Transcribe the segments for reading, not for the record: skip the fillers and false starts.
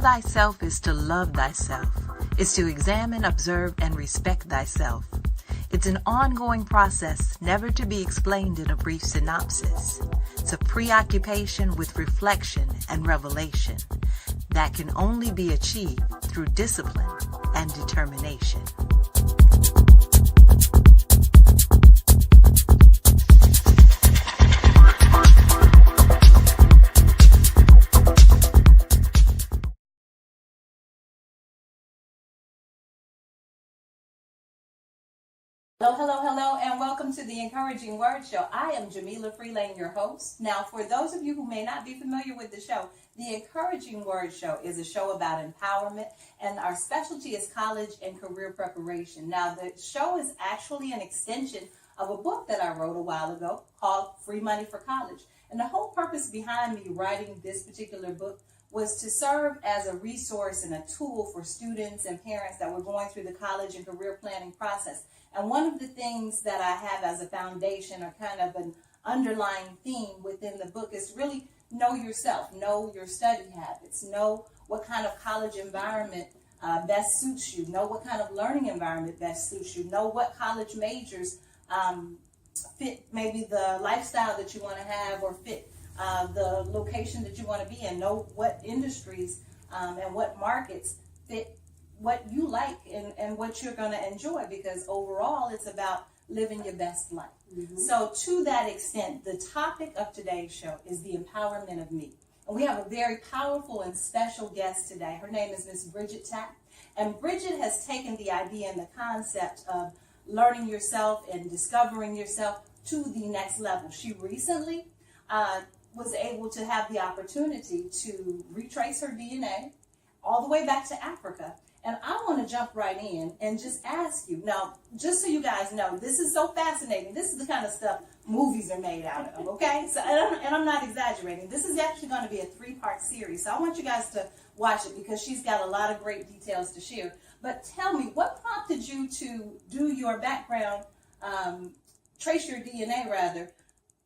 thyself is to love thyself, is to examine, observe, and respect thyself. It's an ongoing process, never to be explained in a brief synopsis. It's a preoccupation with reflection and revelation that can only be achieved through discipline and determination. Hello, and welcome to the Encouraging Word Show. I am Jamila Freelain, your host. Now, for those of you who may not be familiar with the show, the Encouraging Word Show is a show about empowerment, and our specialty is college and career preparation. Now, the show is actually an extension of a book that I wrote a while ago called Free Money for College. And the whole purpose behind me writing this particular book was to serve as a resource and a tool for students and parents that were going through the college and career planning process. And one of the things that I have as a foundation or kind of an underlying theme within the book is really know yourself, know your study habits, know what kind of college environment best suits you, know what kind of learning environment best suits you, know what college majors fit maybe the lifestyle that you want to have or fit the location that you want to be in, know what industries and what markets fit what you like and what you're going to enjoy, because overall it's about living your best life. Mm-hmm. So to that extent, the topic of today's show is the empowerment of me. And we have a very powerful and special guest today. Her name is Miss Bridget Tapp. And Bridget has taken the idea and the concept of learning yourself and discovering yourself to the next level. She recently was able to have the opportunity to retrace her DNA all the way back to Africa. And I want to jump right in and just ask you, now, just so you guys know, this is so fascinating. This is the kind of stuff movies are made out of, okay? So, and I'm not exaggerating. This is actually going to be a 3-part series. So I want you guys to watch it because she's got a lot of great details to share. But tell me, what prompted you to do your background, trace your DNA rather,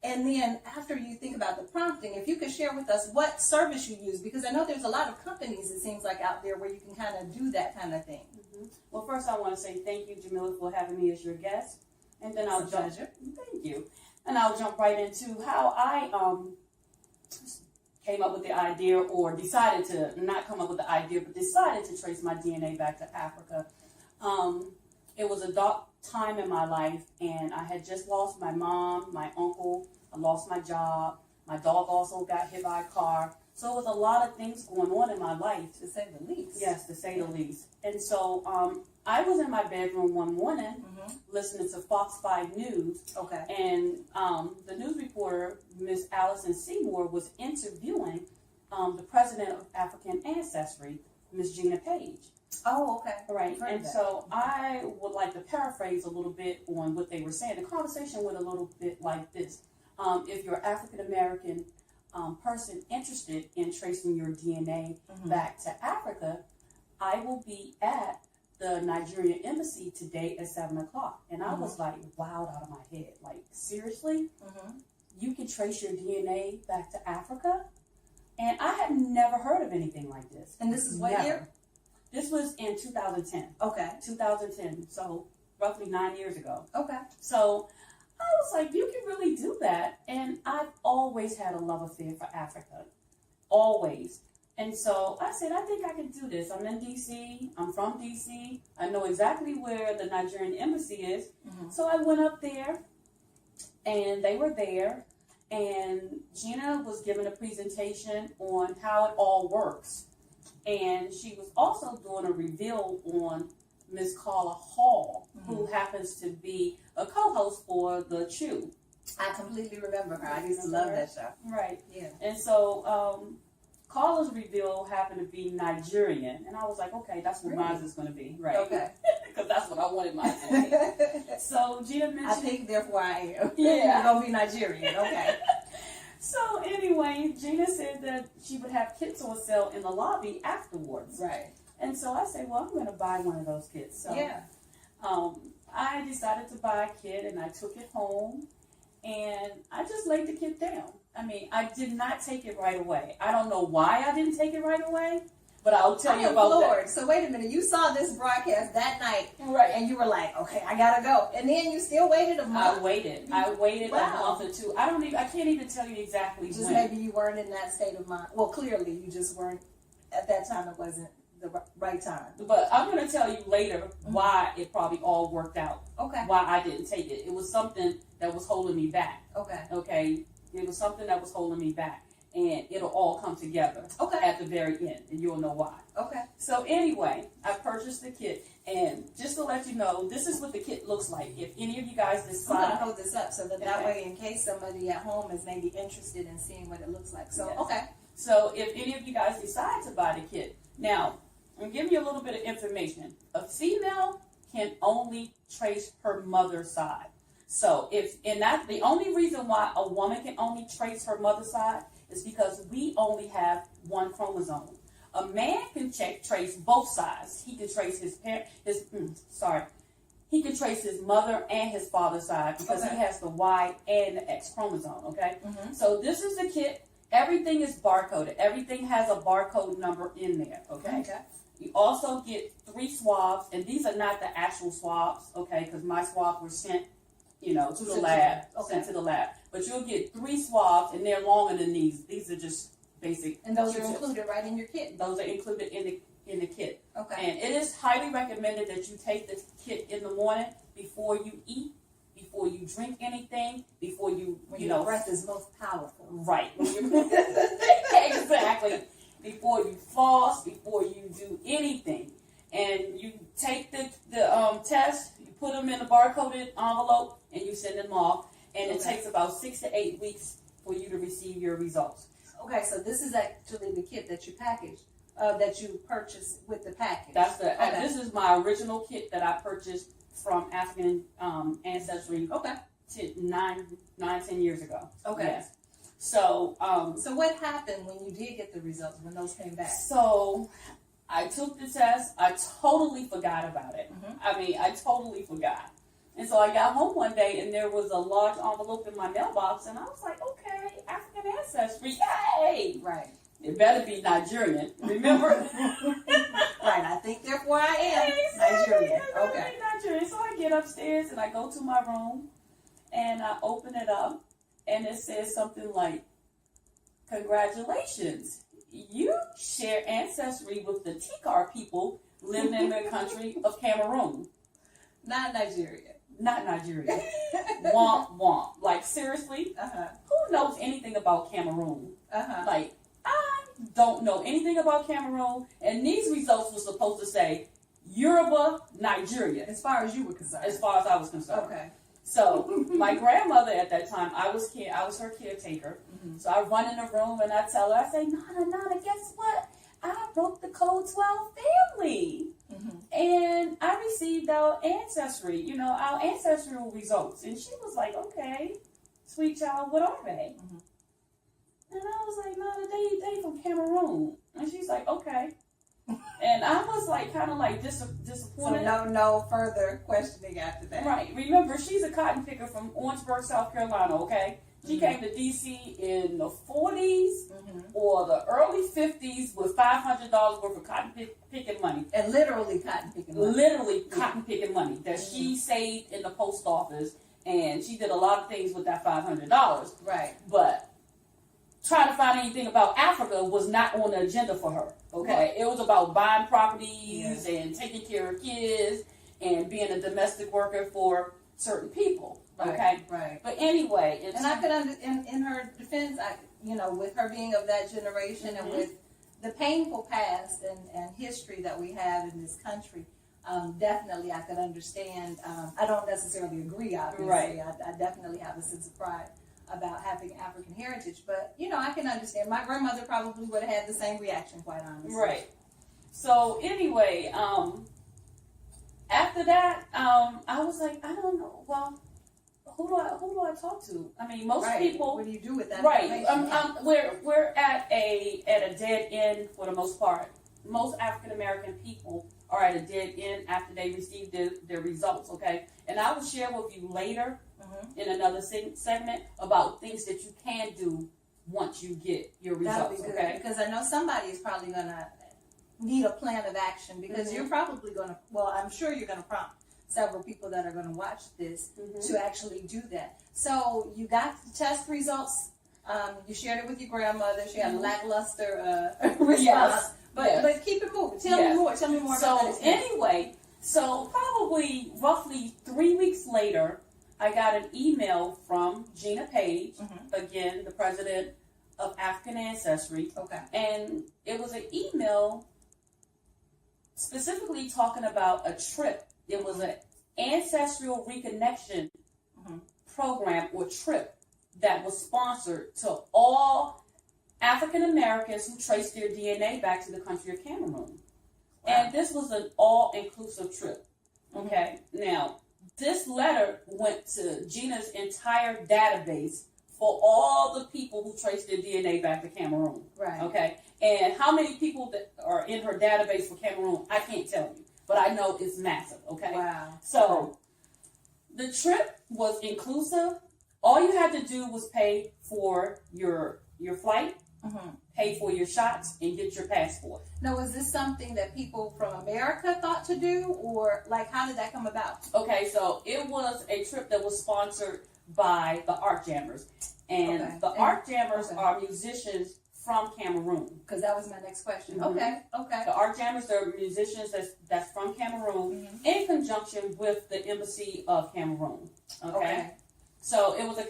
and then after you think about the prompting, if you could share with us what service you use, because I know there's a lot of companies, it seems like, out there where you can kind of do that kind of thing. Mm-hmm. Well, first I want to say thank you, Jamila, for having me as your guest. And then I'll jump. Thank you. And I'll jump right into how I came up with the idea, or decided to not come up with the idea, but decided to trace my DNA back to Africa. It was a dark time in my life, and I had just lost my mom, my uncle. I lost my job. My dog also got hit by a car. So it was a lot of things going on in my life, to say the least. Yes, to say the least. And so I was in my bedroom one morning listening to Fox 5 News. Okay. And the news reporter, Miss Allison Seymour, was interviewing the president of African ancestry, Miss Gina Page. Oh, okay. Right. And so I would like to paraphrase a little bit on what they were saying. The conversation went a little bit like this. If you're an African-American person interested in tracing your DNA back to Africa, I will be at the Nigerian embassy today at 7 o'clock. And I was like wowed out of my head. Like, seriously? You can trace your DNA back to Africa? And I had never heard of anything like this. And this is what year? This was in 2010. Okay. 2010. So roughly 9 years ago. Okay. So I was like, you can really do that. And I've always had a love affair for Africa. Always. And so I said, I think I can do this. I'm in D.C. I'm from D.C. I know exactly where the Nigerian embassy is. So I went up there, and they were there. And Gina was giving a presentation on how it all works. And she was also doing a reveal on Miss Carla Hall, who happens to be a co-host for The Chew. I completely remember her. I used to love that show. Right. Yeah. And so Carla's reveal happened to be Nigerian. And I was like, okay, that's what mine is going to be. Right. Okay. Because that's what I wanted mine to be. So Gina mentioned... I think, therefore, I am. Yeah. You're going to be Nigerian. Okay. So anyway, Gina said that she would have kits on sale in the lobby afterwards. Right. And so I said, well, I'm going to buy one of those kits. So yeah. I decided to buy a kit, and I took it home, and I just laid the kit down. I mean, I did not take it right away. I don't know why I didn't take it right away, But I'll tell you about that. So wait a minute, you saw this broadcast that night, Right? And you were like, okay, I gotta go, and then you still waited a month. I waited a Wow. month or two. I can't even tell you exactly Just when. maybe you weren't in that state of mind. Well, clearly you just weren't at that time. It wasn't the right time. But I'm going to tell you later why it probably all worked out. Okay. Why I didn't take it. It was something that was holding me back. Okay. Okay. It was something that was holding me back. And it'll all come together at the very end. And you'll know why. Okay. So anyway, I purchased the kit. And just to let you know, this is what the kit looks like. If any of you guys I'm decide. gonna hold this up so that way, in case somebody at home is maybe interested in seeing what it looks like. So Yes. okay. So if any of you guys decide to buy the kit, now I'm giving you a little bit of information. A female can only trace her mother's side. So that's the only reason why a woman can only trace her mother's side is because we only have one chromosome. A man can trace both sides. He can trace he can trace his mother and his father's side because he has the Y and the X chromosome. Okay. Mm-hmm. So this is the kit. Everything is barcoded. Everything has a barcode number in there. Okay. You also get 3 swabs, and these are not the actual swabs, okay, because my swabs were sent, to the lab, sent to the lab. But you'll get 3 swabs, and they're longer than these. These are just basic. And those are included right in your kit. Those are included in the kit. Okay. And it is highly recommended that you take the kit in the morning before you eat, before you drink anything, before you, your breath is most powerful. Right. Exactly. Before you floss, before you do anything, and you take the test, you put them in a barcoded envelope, and you send them off. And it takes about 6 to 8 weeks for you to receive your results. Okay, so this is actually the kit that you packaged, that you purchased with the package. That's this is my original kit that I purchased from African Ancestry. Okay. 10 years ago. Okay. Yes. So, so what happened when you did get the results, when those came back? So, I took the test. I totally forgot about it. Mm-hmm. I totally forgot. And so I got home one day, and there was a large envelope in my mailbox, and I was like, okay, African Ancestry, yay! Right. It better be Nigerian, remember? Right, I think therefore I am Exactly. Nigerian. Okay. Nigerian. So I get upstairs, and I go to my room, and I open it up. And it says something like, congratulations, you share ancestry with the Tikar people living in the country of Cameroon. Not Nigeria. Not Nigeria. Womp womp. Like, seriously? Who knows anything about Cameroon? Like, I don't know anything about Cameroon. And these results were supposed to say, Yoruba, Nigeria. As far as you were concerned. As far as I was concerned. Okay. So my grandmother at that time, I was her caretaker. Mm-hmm. So I run in the room and I tell her, I say, Nana, guess what? I broke the code 12 family. Mm-hmm. And I received our ancestry, our ancestral results. And she was like, okay, sweet child, what are they? Mm-hmm. And I was like, Nana, they from Cameroon. And she's like, okay. And I was like, kind of like disappointed. So no further questioning after that. Right. Remember, she's a cotton picker from Orangeburg, South Carolina, okay? She came to D.C. in the 40s or the early 50s with $500 worth of cotton picking money. And literally cotton picking money. Literally cotton picking money that she saved in the post office. And she did a lot of things with that $500. Right. But trying to find anything about Africa was not on the agenda for her. Okay, right. It was about buying properties and taking care of kids and being a domestic worker for certain people. Okay, right. But anyway, and I could in her defense, with her being of that generation and with the painful past and history that we have in this country, definitely I could understand. I don't necessarily agree, obviously. Right. I definitely have a sense of pride about having African heritage, but I can understand. My grandmother probably would have had the same reaction, quite honestly. Right. So anyway, after that, I was like, I don't know. Well, who do I talk to? I mean, most people. What do you do with that? Right. We're at a dead end for the most part. Most African American people are at a dead end after they receive their results. Okay, and I will share with you later. In another segment about things that you can do once you get your results. That'll be good, okay? because I know somebody is probably gonna need a plan of action because you're probably going to, well, I'm sure you're going to prompt several people that are going to watch this to actually do that. So you got the test results. You shared it with your grandmother. She had a lackluster response. Yes. But keep it moving. Tell me more. Tell me more about that. So anyway, probably roughly 3 weeks later, I got an email from Gina Page, again, the president of African Ancestry. Okay. And it was an email specifically talking about a trip. It was an ancestral reconnection program or trip that was sponsored to all African Americans who traced their DNA back to the country of Cameroon. Wow. And this was an all-inclusive trip. Okay. Now, this letter went to Gina's entire database for all the people who traced their DNA back to Cameroon. Right. Okay. And how many people that are in her database for Cameroon, I can't tell you. But I know it's massive. Okay. Wow. So the trip was inclusive. All you had to do was pay for your flight, pay for your shots, and get your passport. Now, was this something that people from America thought to do, or like how did that come about? Okay, so it was a trip that was sponsored by the Art Jammers, and the Art Jammers are musicians from Cameroon. Because that was my next question. Okay. The Art Jammers are musicians that's from Cameroon in conjunction with the Embassy of Cameroon. Okay. So it was a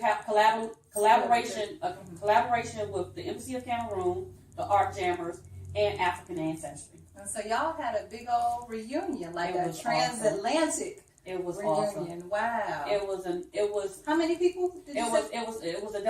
collaboration with the Embassy of Cameroon, the Art Jammers, and African Ancestry. And so y'all had a big old reunion, like a transatlantic. It was reunion. awesome. Wow. It was. How many people did you say? It was a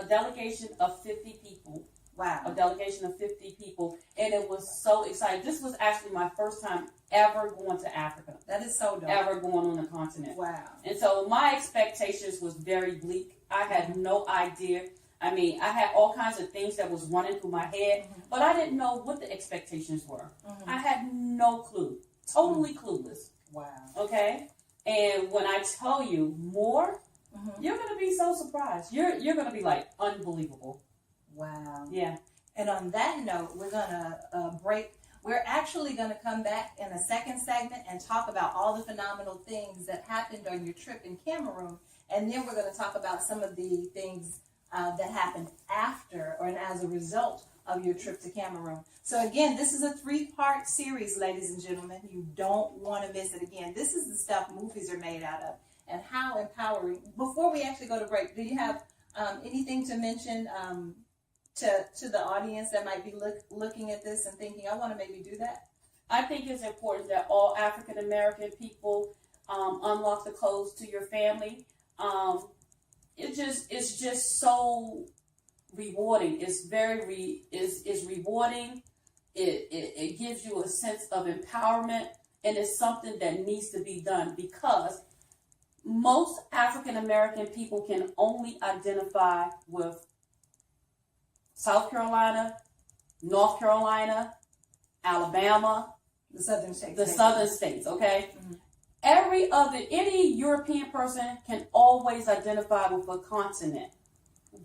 delegation of 50 people. Wow. A delegation of 50 people, and it was so exciting. This was actually my first time ever going to Africa. That is so dope. Ever going on the continent. Wow. And so my expectations was very bleak. I had no idea. I mean, I had all kinds of things that was running through my head, but I didn't know what the expectations were. I had no clue. Totally clueless. Wow. Okay? And when I tell you more, you're going to be so surprised. You're going to be like, unbelievable. Wow. Yeah. And on that note, we're going to break. We're actually going to come back in a second segment and talk about all the phenomenal things that happened on your trip in Cameroon. And then we're going to talk about some of the things that happened after or as a result of your trip to Cameroon. So again, this is a 3-part series, ladies and gentlemen. You don't want to miss it again. This is the stuff movies are made out of and how empowering. Before we actually go to break, do you have anything to mention to the audience that might be looking at this and thinking, I want to maybe do that? I think it's important that all African American people unlock the codes to your family. It's just so rewarding. It's very it's rewarding. It gives you a sense of empowerment, and it's something that needs to be done because most African American people can only identify with South Carolina, North Carolina, Alabama, the southern states. The southern states, okay? Any European person can always identify with a continent.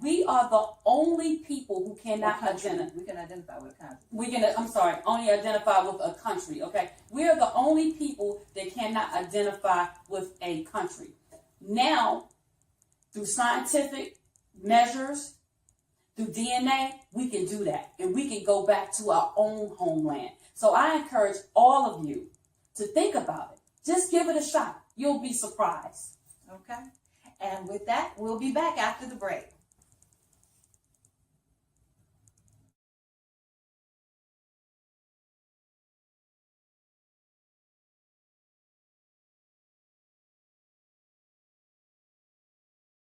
We are the only people who cannot identify. We can identify with a country. Only identify with a country, okay? We are the only people that cannot identify with a country. Now, through scientific measures, through DNA, we can do that. And we can go back to our own homeland. So I encourage all of you to think about it. Just give it a shot. You'll be surprised. Okay. And with that, we'll be back after the break.